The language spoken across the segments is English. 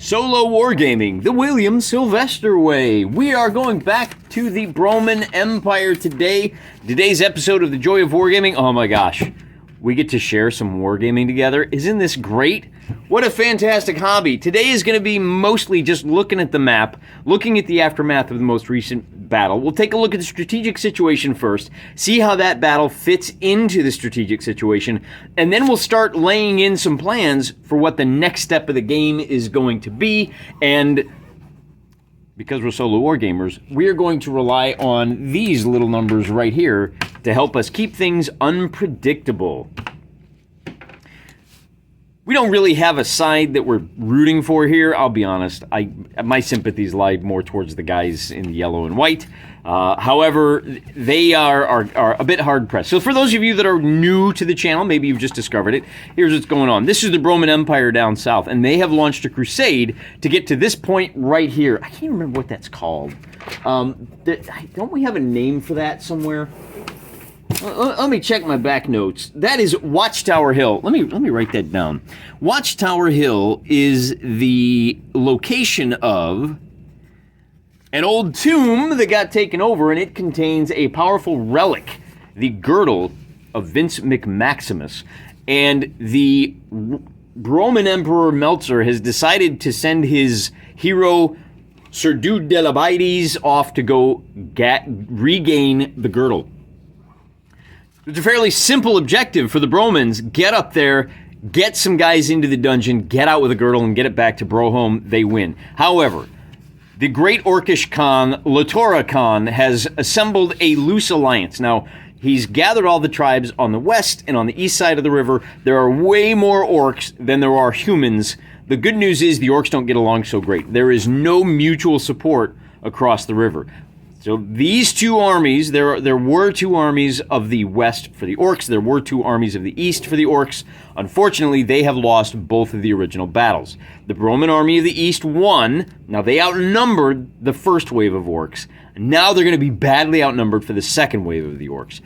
Solo Wargaming, the William Sylvester way. We are going back to the Roman Empire today. Today's episode of The Joy of Wargaming. Oh my gosh, we get to share some wargaming together. Isn't this great? What a fantastic hobby. Today is going to be mostly just looking at the map, looking at the aftermath of the most recent battle. We'll take a look at the strategic situation first, see how that battle fits into the strategic situation, and then we'll start laying in some plans for what the next step of the game is going to be. And because we're solo wargamers, we are going to rely on these little numbers right here to help us keep things unpredictable. We don't really have a side that we're rooting for here, I'll be honest. My sympathies lie more towards the guys in yellow and white. However, they are a bit hard-pressed. So for those of you that are new to the channel, maybe you've just discovered it, here's what's going on. This is the Roman Empire down south, and they have launched a crusade to get to this point right here. I can't remember what that's called. Don't we have a name for that somewhere? Let me check my back notes. That is Watchtower Hill. Let me write that down. Watchtower Hill is the location of an old tomb that got taken over, and it contains a powerful relic, the girdle of Vince McMaximus. And the Roman Emperor Meltzer has decided to send his hero Sir Dude Delabides off to go regain the girdle. It's a fairly simple objective for the Bromans. Get up there, get some guys into the dungeon, get out with a girdle, and get it back to Brohome. They win. However, the great Orcish Khan, Latora Khan, has assembled a loose alliance. Now, he's gathered all the tribes on the west and on the east side of the river. There are way more orcs than there are humans. The good news is the orcs don't get along so great. There is no mutual support across the river. So these two armies, there were two armies of the west for the orcs, there were two armies of the east for the orcs. Unfortunately, they have lost both of the original battles. The Roman army of the east won. Now, they outnumbered the first wave of orcs. Now they're going to be badly outnumbered for the second wave of the orcs.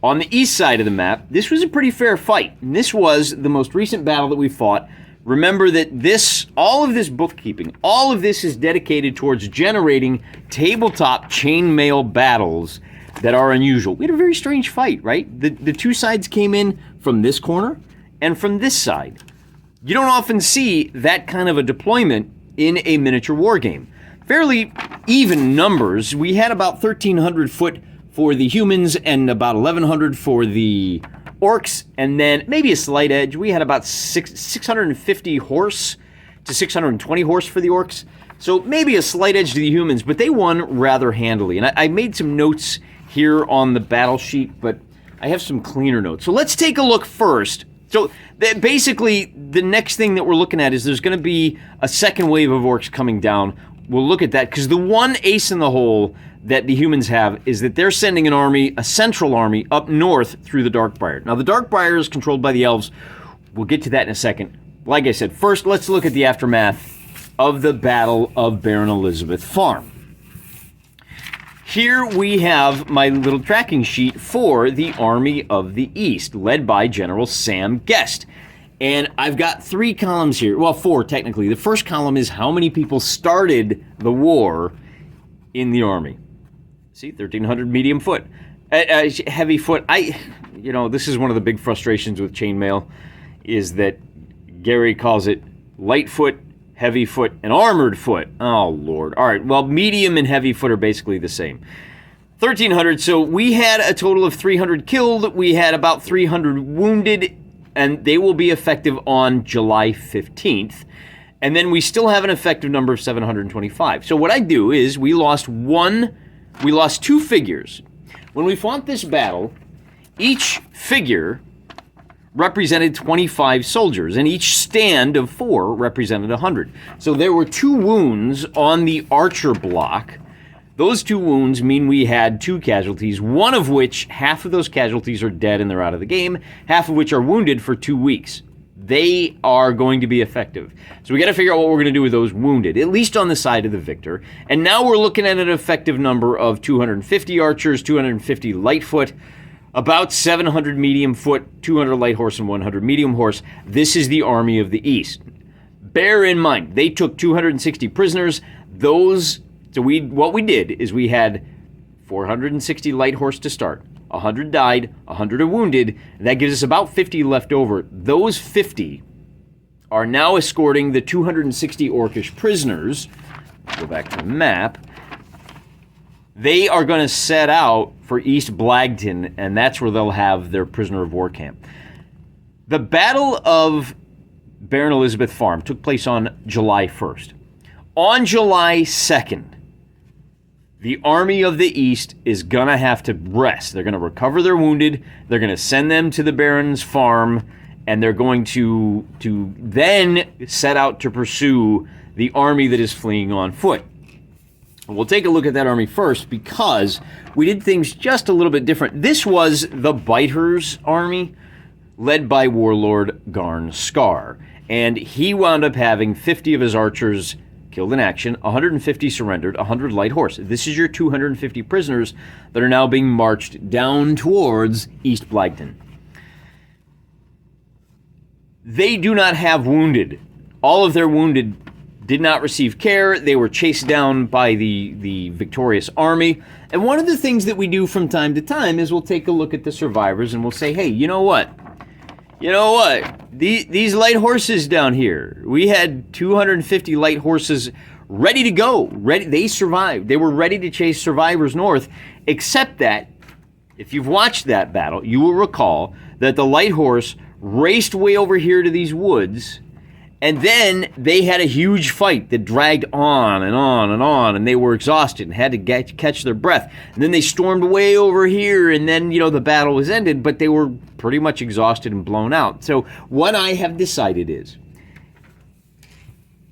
On the east side of the map, this was a pretty fair fight. And this was the most recent battle that we fought. Remember that all of this bookkeeping, all of this is dedicated towards generating tabletop chainmail battles that are unusual. We had a very strange fight, right? The two sides came in from this corner and from this side. You don't often see that kind of a deployment in a miniature war game. Fairly even numbers. We had about 1,300 foot for the humans and about 1,100 for the orcs, and then maybe a slight edge. We had about 650 horse to 620 horse for the orcs. So maybe a slight edge to the humans, but they won rather handily. And I made some notes here on the battle sheet, but I have some cleaner notes. So let's take a look first. So basically, the next thing that we're looking at is there's going to be a second wave of orcs coming down. We'll look at that, because the one ace in the hole that the humans have is that they're sending an army, a central army, up north through the Darkbriar. Now, the Darkbriar is controlled by the elves. We'll get to that in a second. Like I said, first, let's look at the aftermath of the Battle of Baron Elizabeth Farm. Here we have my little tracking sheet for the Army of the East, led by General Sam Guest. And I've got 3 columns here. Well, 4, technically. The first column is how many people started the war in the army. See, 1,300 medium foot. Heavy foot. This is one of the big frustrations with chainmail, is that Gary calls it light foot, heavy foot, and armored foot. Oh, Lord. All right, well, medium and heavy foot are basically the same. 1,300, so we had a total of 300 killed. We had about 300 wounded, and they will be effective on July 15th. And then we still have an effective number of 725. So what I do is we lost 2 figures. When we fought this battle, each figure represented 25 soldiers, and each stand of 4 represented 100. So there were 2 wounds on the archer block. Those 2 wounds mean we had 2 casualties, one of which, half of those casualties are dead and they're out of the game, half of which are wounded for 2 weeks. They are going to be effective. So we got to figure out what we're going to do with those wounded, at least on the side of the victor. And now we're looking at an effective number of 250 archers, 250 light foot, about 700 medium foot, 200 light horse, and 100 medium horse. This is the Army of the East. Bear in mind, they took 260 prisoners. What we did is we had 460 light horse to start. 100 died, 100 are wounded. That gives us about 50 left over. Those 50 are now escorting the 260 Orcish prisoners. Go back to the map. They are going to set out for East Blagton, and that's where they'll have their prisoner of war camp. The Battle of Baron Elizabeth Farm took place on July 1st. On July 2nd, the Army of the East is going to have to rest. They're going to recover their wounded. They're going to send them to the Baron's farm, and they're going to then set out to pursue the army that is fleeing on foot. We'll take a look at that army first because we did things just a little bit different. This was the Biters' army, led by Warlord Garn Scar, and he wound up having 50 of his archers killed in action, 150 surrendered, 100 light horse. This is your 250 prisoners that are now being marched down towards East Blagton. They do not have wounded. All of their wounded did not receive care. They were chased down by the victorious army. And one of the things that we do from time to time is we'll take a look at the survivors and we'll say, hey, you know what? These light horses down here, we had 250 light horses ready to go. They survived. They were ready to chase survivors north, except that if you've watched that battle, you will recall that the light horse raced way over here to these woods, and then they had a huge fight that dragged on and on and on, and they were exhausted and had to catch their breath. And then they stormed way over here, and then, the battle was ended, but they were pretty much exhausted and blown out. So what I have decided is,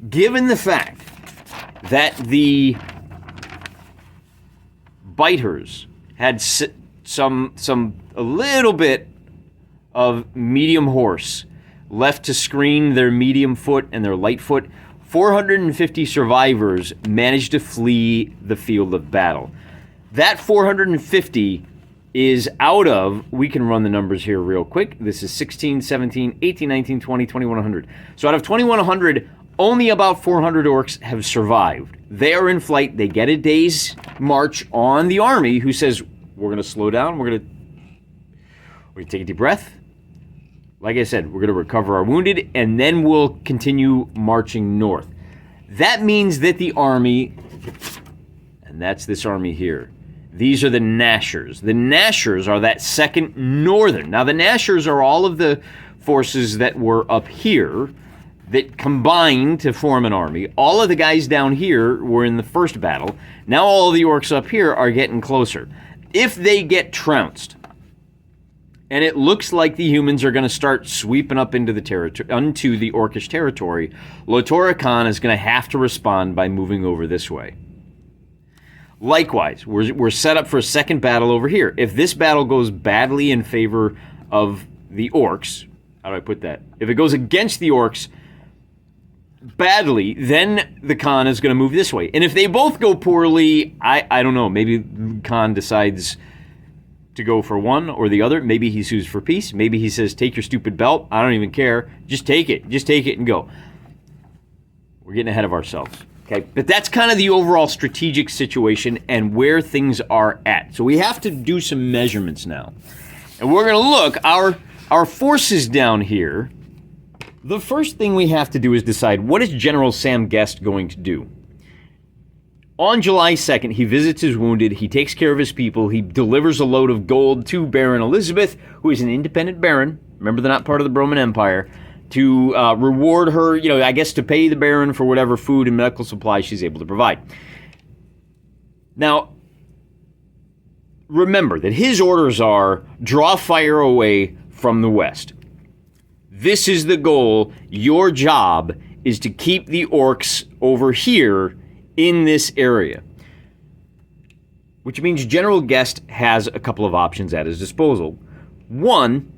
given the fact that the Biters had a little bit of medium horse left to screen their medium foot and their light foot, 450 survivors managed to flee the field of battle. That 450 is out of, we can run the numbers here real quick. This is 16, 17, 18, 19, 20, 2100. So out of 2100, only about 400 orcs have survived. They are in flight. They get a day's march on the army, who says, we're going to slow down. We're going to take a deep breath. Like I said, we're going to recover our wounded, and then we'll continue marching north. That means that the army, and that's this army here, these are the Nashers. The Nashers are that second northern. Now, the Nashers are all of the forces that were up here that combined to form an army. All of the guys down here were in the first battle. Now all of the orcs up here are getting closer. If they get trounced, and it looks like the humans are going to start sweeping up into the Orcish territory, Lotora Khan is going to have to respond by moving over this way. Likewise, we're set up for a second battle over here. If this battle goes badly in favor of the orcs, how do I put that? If it goes against the orcs badly, then the Khan is going to move this way. And if they both go poorly, I don't know, maybe Khan decides to go for one or the other. Maybe he sues for peace. Maybe he says, take your stupid belt. I don't even care. Just take it and go. We're getting ahead of ourselves. Okay, but that's kind of the overall strategic situation and where things are at. So we have to do some measurements now. And we're going to look, our forces down here, the first thing we have to do is decide, what is General Sam Guest going to do? On July 2nd, he visits his wounded, he takes care of his people, he delivers a load of gold to Baron Elizabeth, who is an independent baron, remember they're not part of the Roman Empire, to reward her, I guess to pay the baron for whatever food and medical supplies she's able to provide. Now, remember that his orders are, draw fire away from the west. This is the goal. Your job is to keep the orcs over here in this area. Which means General Guest has a couple of options at his disposal. One,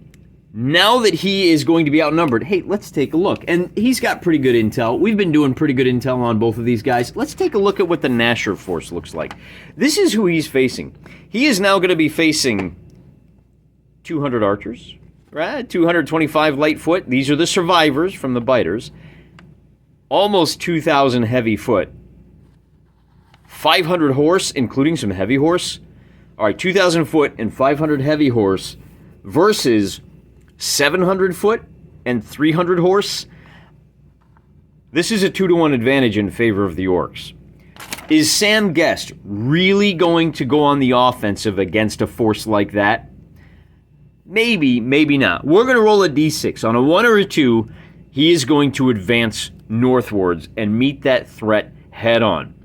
now that he is going to be outnumbered, hey, let's take a look. And he's got pretty good intel. We've been doing pretty good intel on both of these guys. Let's take a look at what the Nasher force looks like. This is who he's facing. He is now going to be facing 200 archers, right? 225 light foot. These are the survivors from the Biters. almost 2,000 heavy foot, 500 horse, including some heavy horse. All right, 2,000 foot and 500 heavy horse versus 700 foot and 300 horse. This is a 2-to-1 advantage in favor of the orcs. Is Sam Guest really going to go on the offensive against a force like that? Maybe, maybe not. We're going to roll a d6. On a 1 or a 2, he is going to advance northwards and meet that threat head on.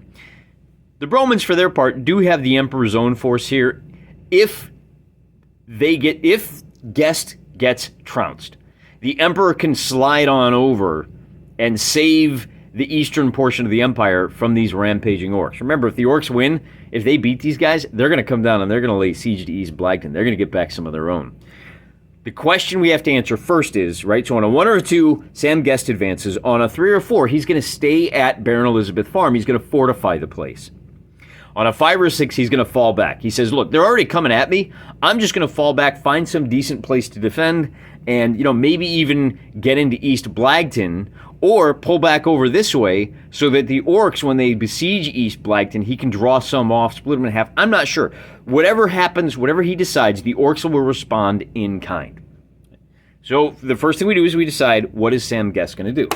The Bromans, for their part, do have the Emperor's own force here. If Guest gets trounced, the Emperor can slide on over and save the eastern portion of the Empire from these rampaging orcs. Remember, if the orcs win, if they beat these guys, they're going to come down and they're going to lay siege to East Blagton. They're going to get back some of their own. The question we have to answer first is, right, so on a 1 or a 2, Sam Guest advances. On a 3 or 4, he's going to stay at Baron Elizabeth Farm. He's going to fortify the place. On a 5 or 6, he's going to fall back. He says, look, they're already coming at me. I'm just going to fall back, find some decent place to defend, and, maybe even get into East Blagton, or pull back over this way so that the orcs, when they besiege East Blagton, he can draw some off, split them in half. I'm not sure. Whatever happens, whatever he decides, the orcs will respond in kind. So the first thing we do is we decide, what is Sam Guest going to do?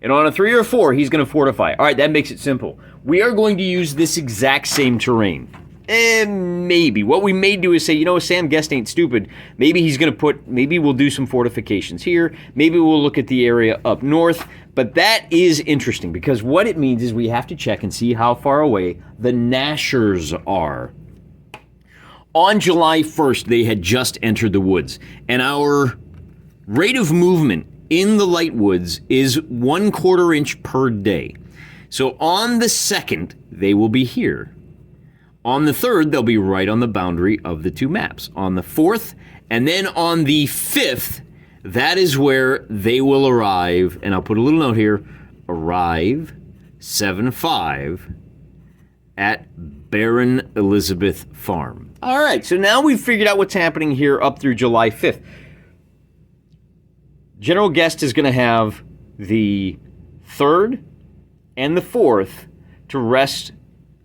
And on a 3 or 4, he's going to fortify. All right, that makes it simple. We are going to use this exact same terrain. Maybe. What we may do is say, Sam Guest ain't stupid. Maybe he's going to maybe we'll do some fortifications here. Maybe we'll look at the area up north. But that is interesting because what it means is we have to check and see how far away the Nashers are. On July 1st, they had just entered the woods. And our rate of movement in the light woods is 1/4 inch per day. So on the 2nd, they will be here. On the 3rd, they'll be right on the boundary of the 2 maps. On the 4th, and then on the 5th, that is where they will arrive, and I'll put a little note here, arrive 7-5 at Baron Elizabeth Farm. All right, so now we've figured out what's happening here up through July 5th. General Guest is going to have the 3rd and the 4th to rest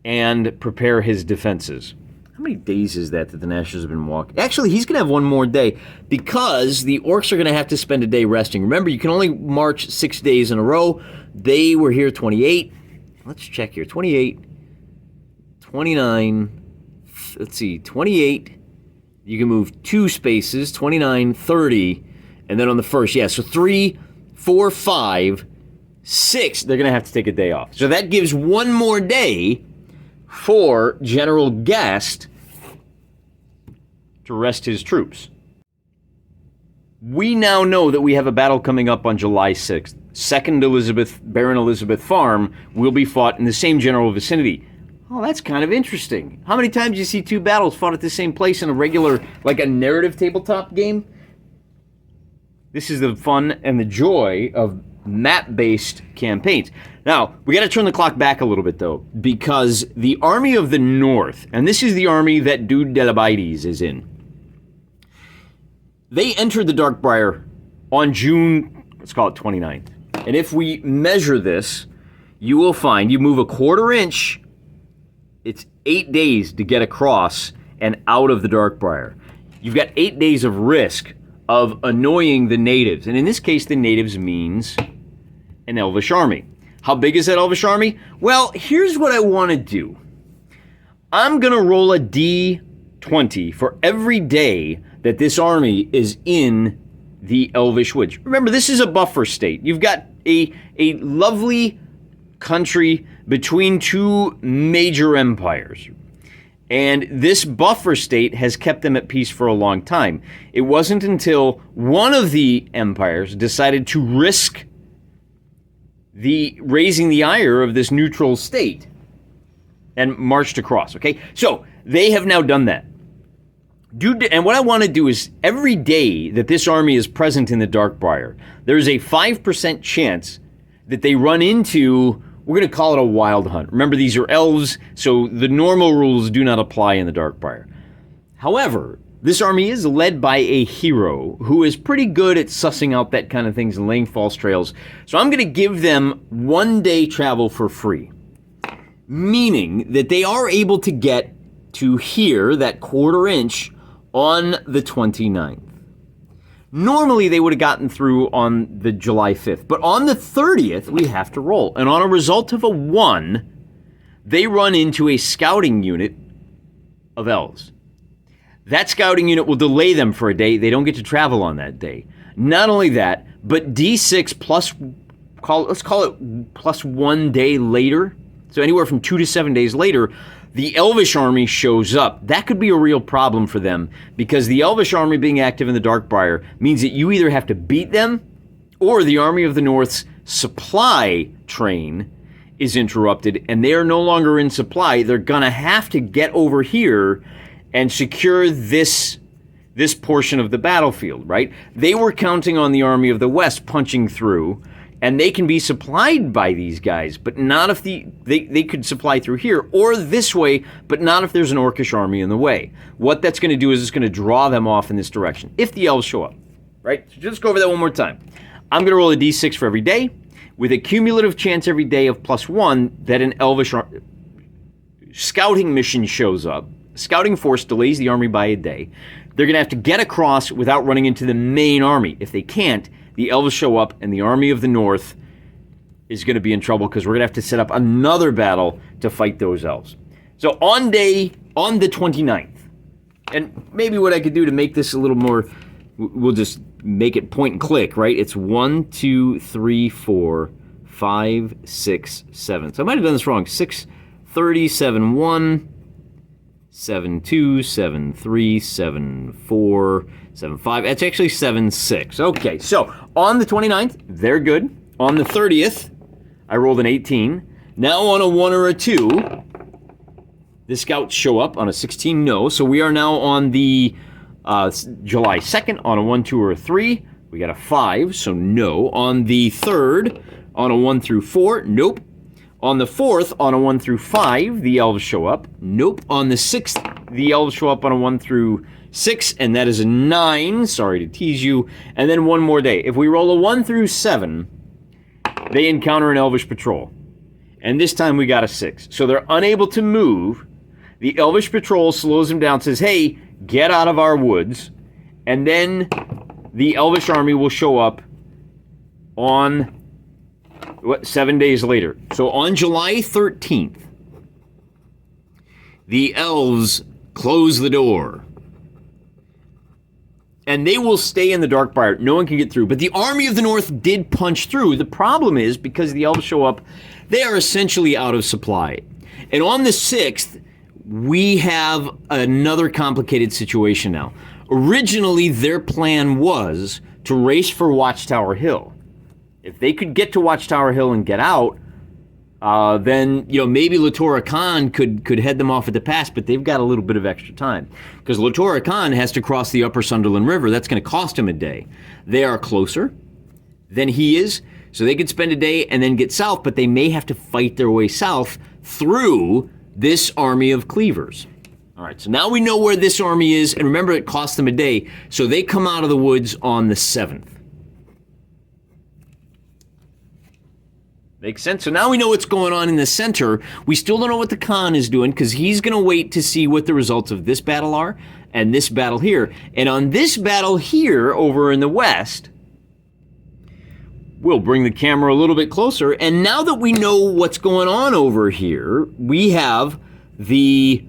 and prepare his defenses. How many days is that the Nashers have been walking? Actually, he's going to have one more day because the orcs are going to have to spend a day resting. Remember, you can only march 6 days in a row. They were here 28. Let's check here. 28, 29, let's see, 28. You can move 2 spaces, 29, 30, and then on the 1st, yeah, so 3, 4, 5, 6, they're going to have to take a day off. So that gives one more day for General Guest to rest his troops. We now know that we have a battle coming up on July 6th. 2nd Baron Elizabeth Farm will be fought in the same general vicinity. Oh, that's kind of interesting. How many times do you see 2 battles fought at the same place in a regular, like a narrative tabletop game? This is the fun and the joy of map-based campaigns. Now, we got to turn the clock back a little bit, though, because the Army of the North, and this is the army that Dude Delabides is in, they entered the Darkbriar on June, let's call it 29th. And if we measure this, you will find you move a 1/4 inch, it's 8 days to get across and out of the Darkbriar. You've got 8 days of risk of annoying the natives. And in this case, the natives means an elvish army. How big is that elvish army? Well, here's what I want to do. I'm going to roll a d20 for every day that this army is in the elvish woods. Remember, this is a buffer state. You've got a lovely country between 2 major empires. And this buffer state has kept them at peace for a long time. It wasn't until one of the empires decided to risk raising the ire of this neutral state and marched across, okay? So they have now done that. And what I want to do is every day that this army is present in the Darkbriar, there's a 5% chance that they run into, we're going to call it a wild hunt. Remember, these are elves, so the normal rules do not apply in the Darkbriar. However, This army is led by a hero who is pretty good at sussing out that kind of things and laying false trails. So I'm going to give them 1 day travel for free, meaning that they are able to get to here, that quarter inch, on the 29th. Normally they would have gotten through on the July 5th, but on the 30th we have to roll. And on a result of a 1, they run into a scouting unit of elves. That scouting unit will delay them for a day. They don't get to travel on that day. Not only that, but D6 plus, let's call it plus 1 day later, so anywhere from 2 to 7 days later, the elvish army shows up. That could be a real problem for them, because the elvish army being active in the Darkbriar means that you either have to beat them, or the army of the North's supply train is interrupted, and they are no longer in supply. They're gonna have to get over here and secure this portion of the battlefield, right? They were counting on the army of the West punching through, and they can be supplied by these guys, but not if they could supply through here or this way, but not if there's an orcish army in the way. What that's going to do is it's going to draw them off in this direction, if the elves show up, right? So just go over that one more time. I'm going to roll a d6 for every day, with a cumulative chance every day of +1 that an elvish scouting mission shows up. Scouting force delays the army by a day. They're going to have to get across without running into the main army. If they can't, the elves show up and the army of the North is going to be in trouble, because we're going to have to set up another battle to fight those elves. So on the 29th, and maybe what I could do to make this a little more, we'll just make it point and click, right? It's 1, 2, 3, 4, 5, 6, 7. So I might have done this wrong. 6, 30, 7, 1, 7, 2, 7, 3, 7, 4, 7, 5. It's actually 7, 6. Okay, so on the 29th, they're good. On the 30th, I rolled an 18. Now on a 1 or a 2, the scouts show up. On a 16, no. So we are now on the July 2nd. On a 1, 2, or a 3, we got a 5, so no. On the 3rd, on a 1 through 4, nope. On the 4th, on a 1 through 5, the elves show up. Nope. On the 6th, the elves show up on a 1 through 6, and that is a 9. Sorry to tease you. And then one more day. If we roll a 1 through 7, they encounter an elvish patrol. And this time we got a 6. So they're unable to move. The elvish patrol slows them down, says, hey, get out of our woods. And then the elvish army will show up on 7 days later. So on July 13th, the elves close the door. And they will stay in the Darkbriar. No one can get through. But the army of the North did punch through. The problem is, because the elves show up, they are essentially out of supply. And on the 6th, we have another complicated situation now. Originally, their plan was to race for Watchtower Hill. If they could get to Watchtower Hill and get out, then maybe Latora Khan could head them off at the pass, but they've got a little bit of extra time. Because Latora Khan has to cross the Upper Sunderland River. That's going to cost him a day. They are closer than he is, so they could spend a day and then get south, but they may have to fight their way south through this army of cleavers. All right, so now we know where this army is, and remember, it cost them a day, so they come out of the woods on the 7th. Makes sense. So now we know what's going on in the center. We still don't know what the Khan is doing, because he's going to wait to see what the results of this battle are and this battle here. And on this battle here over in the west, we'll bring the camera a little bit closer. And now that we know what's going on over here, we have the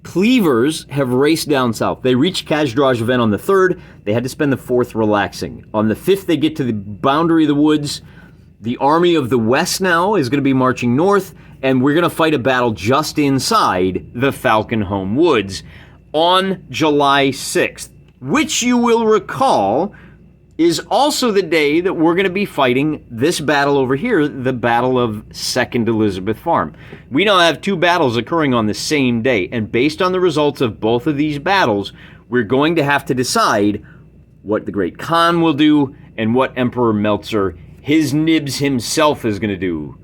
cleavers have raced down south. They reached Kajdraj event on the 3rd. They had to spend the 4th relaxing. On the 5th, they get to the boundary of the woods. The army of the West now is going to be marching north, and we're going to fight a battle just inside the Falconhome Woods on July 6th, which you will recall is also the day that we're going to be fighting this battle over here, the Battle of 2nd Elizabeth Farm. We now have 2 battles occurring on the same day, and based on the results of both of these battles, we're going to have to decide what the Great Khan will do and what Emperor Meltzer, his nibs himself, is going to do.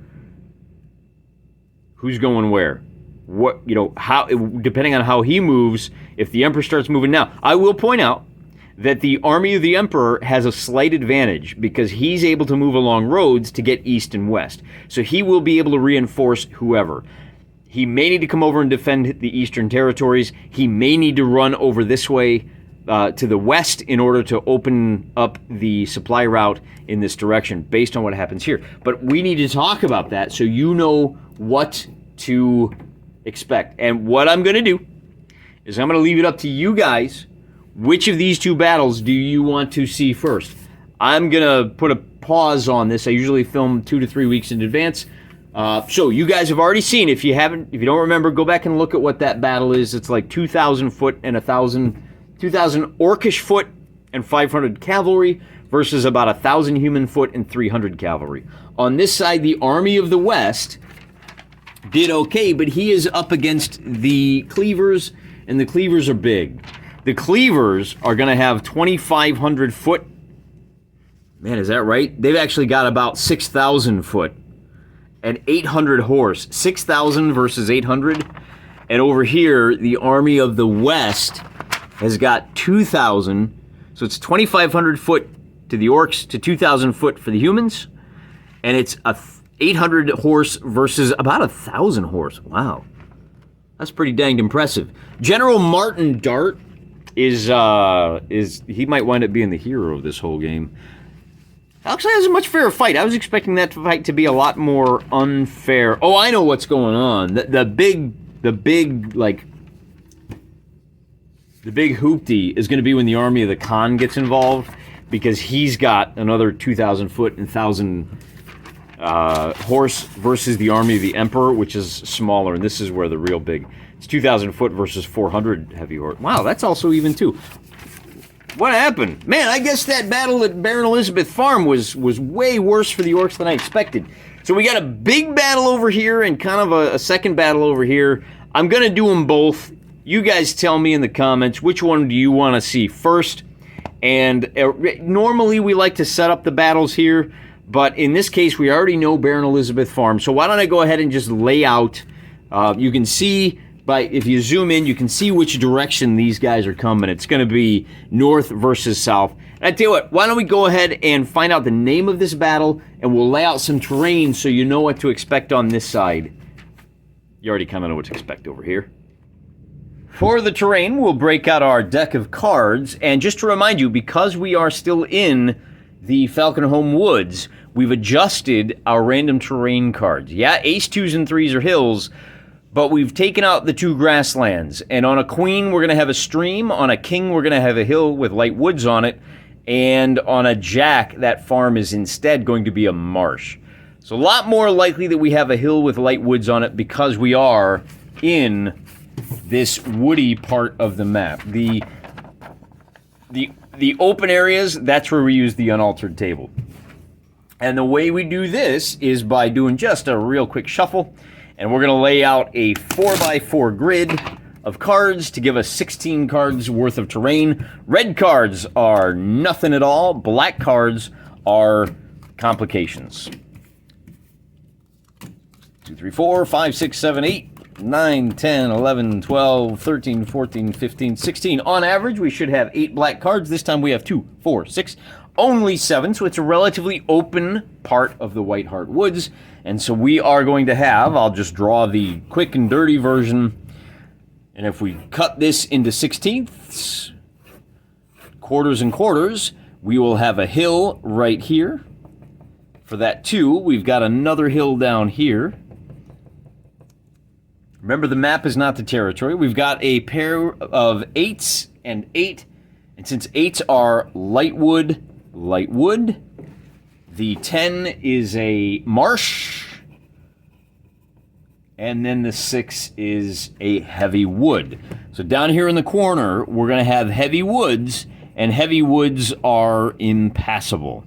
Who's going where? what, how, depending on how he moves, if the Emperor starts moving now. I will point out that the army of the Emperor has a slight advantage because he's able to move along roads to get east and west. So he will be able to reinforce whoever. He may need to come over and defend the eastern territories. He may need to run over this way to the west in order to open up the supply route in this direction based on what happens here. But we need to talk about that so you know what to expect. And what I'm going to do is I'm going to leave it up to you guys. Which of these two battles do you want to see first? I'm going to put a pause on this. I usually film 2 to 3 weeks in advance. So you guys have already seen. If you don't remember, go back and look at what that battle is. It's like 2,000 foot and 2,000 orcish foot and 500 cavalry versus about 1,000 human foot and 300 cavalry. On this side, the Army of the West did okay, but he is up against the Cleavers, and the Cleavers are big. The Cleavers are going to have 2,500 foot. Man, is that right? They've actually got about 6,000 foot and 800 horse. 6,000 versus 800. And over here, the Army of the West has got 2,000. So it's 2,500 foot to the orcs to 2,000 foot for the humans. And it's 800 horse versus about 1,000 horse. Wow. That's pretty dang impressive. General Martin Dart is he might wind up being the hero of this whole game. Actually, that was a much fairer fight. I was expecting that fight to be a lot more unfair. Oh, I know what's going on. The big hoopty is going to be when the Army of the Khan gets involved, because he's got another 2,000 foot and 1,000 horse versus the Army of the Emperor, which is smaller, and this is where the real big. It's 2,000 foot versus 400 heavy horse. Wow, that's also even too. What happened? Man, I guess that battle at Baron Elizabeth Farm was way worse for the orcs than I expected. So we got a big battle over here and kind of a second battle over here. I'm going to do them both. You guys tell me in the comments, which one do you want to see first? And normally we like to set up the battles here, but in this case we already know Baron Elizabeth Farm. So why don't I go ahead and just lay out. You can see, if you zoom in, you can see which direction these guys are coming. It's going to be north versus south. And I tell you what, why don't we go ahead and find out the name of this battle, and we'll lay out some terrain so you know what to expect on this side. You already kind of know what to expect over here. For the terrain, we'll break out our deck of cards, and just to remind you, because we are still in the Falkenholm Woods, we've adjusted our random terrain cards. Yeah, ace, 2s, and 3s are hills, but we've taken out the 2 grasslands. And on a queen, we're going to have a stream. On a king, we're going to have a hill with light woods on it. And on a jack, that farm is instead going to be a marsh. So a lot more likely that we have a hill with light woods on it because we are in this woody part of the map. The open areas, that's where we use the unaltered table. And the way we do this is by doing just a real quick shuffle. And we're going to lay out a 4x4 grid of cards to give us 16 cards worth of terrain. Red cards are nothing at all. Black cards are complications. 2, 3, 4, 5, 6, 7, 8, 9, 10, 11, 12, 13, 14, 15, 16. On average, we should have 8 black cards. This time we have 2, 4, 6, only 7. So it's a relatively open part of the White Hart Woods. And so we are going to have, I'll just draw the quick and dirty version. And if we cut this into 16ths, quarters and quarters, we will have a hill right here. For that 2, we've got another hill down here. Remember, the map is not the territory. We've got a pair of 8s and 8. And since 8s are light wood, the 10 is a marsh. And then the 6 is a heavy wood. So down here in the corner, we're going to have heavy woods, and heavy woods are impassable.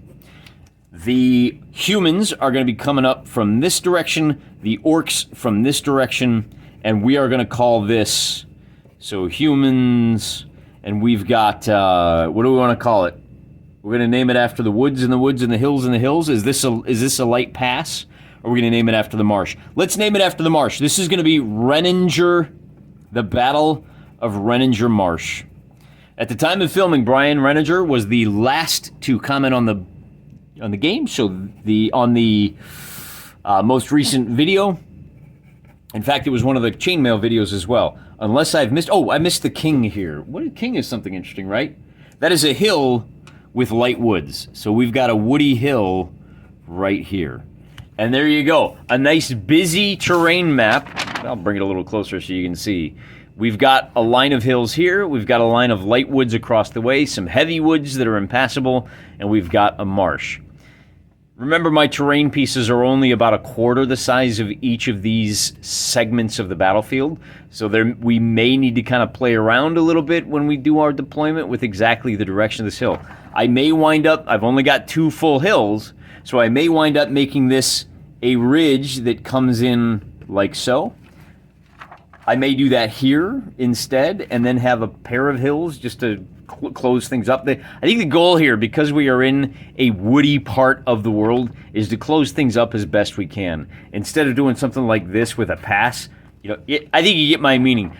The humans are going to be coming up from this direction, the orcs from this direction, and we are going to call this, so humans, and we've got, what do we want to call it? We're going to name it after the woods and the woods and the hills and the hills. Is this a light pass? are we going to name it after the marsh? Let's name it after the marsh. This is going to be Renninger, the Battle of Renninger Marsh. At the time of filming, Brian Renninger was the last to comment on the game. So on the most recent video. In fact, it was one of the Chainmail videos as well. Unless I've missed... Oh, I missed the king here. King is something interesting, right? That is a hill with light woods. So we've got a woody hill right here. And there you go. A nice busy terrain map. I'll bring it a little closer so you can see. We've got a line of hills here. We've got a line of light woods across the way. Some heavy woods that are impassable. And we've got a marsh. Remember, my terrain pieces are only about a quarter the size of each of these segments of the battlefield. So we may need to kind of play around a little bit when we do our deployment with exactly the direction of this hill. I may wind up, I've only got 2 full hills, so I may wind up making this a ridge that comes in like so. I may do that here instead, and then have a pair of hills just to close things up. I think the goal here, because we are in a woody part of the world, is to close things up as best we can. Instead of doing something like this with a pass, I think you get my meaning.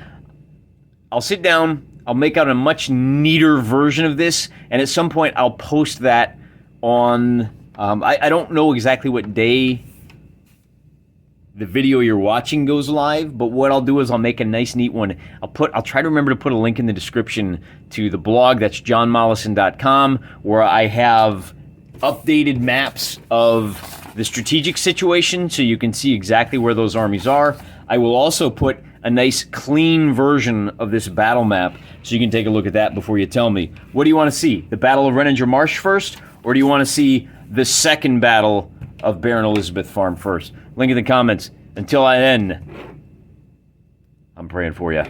I'll sit down, I'll make out a much neater version of this, and at some point I'll post that on, I don't know exactly what day the video you're watching goes live, but what I'll do is I'll make a nice neat one. I'll try to remember to put a link in the description to the blog. That's johnmollison.com, where I have updated maps of the strategic situation so you can see exactly where those armies are. I will also put a nice clean version of this battle map so you can take a look at that before you tell me. What do you want to see? The Battle of Renninger Marsh first, or do you want to see the second battle of Baron Elizabeth Farm first? Link in the comments. Until then, I'm praying for you.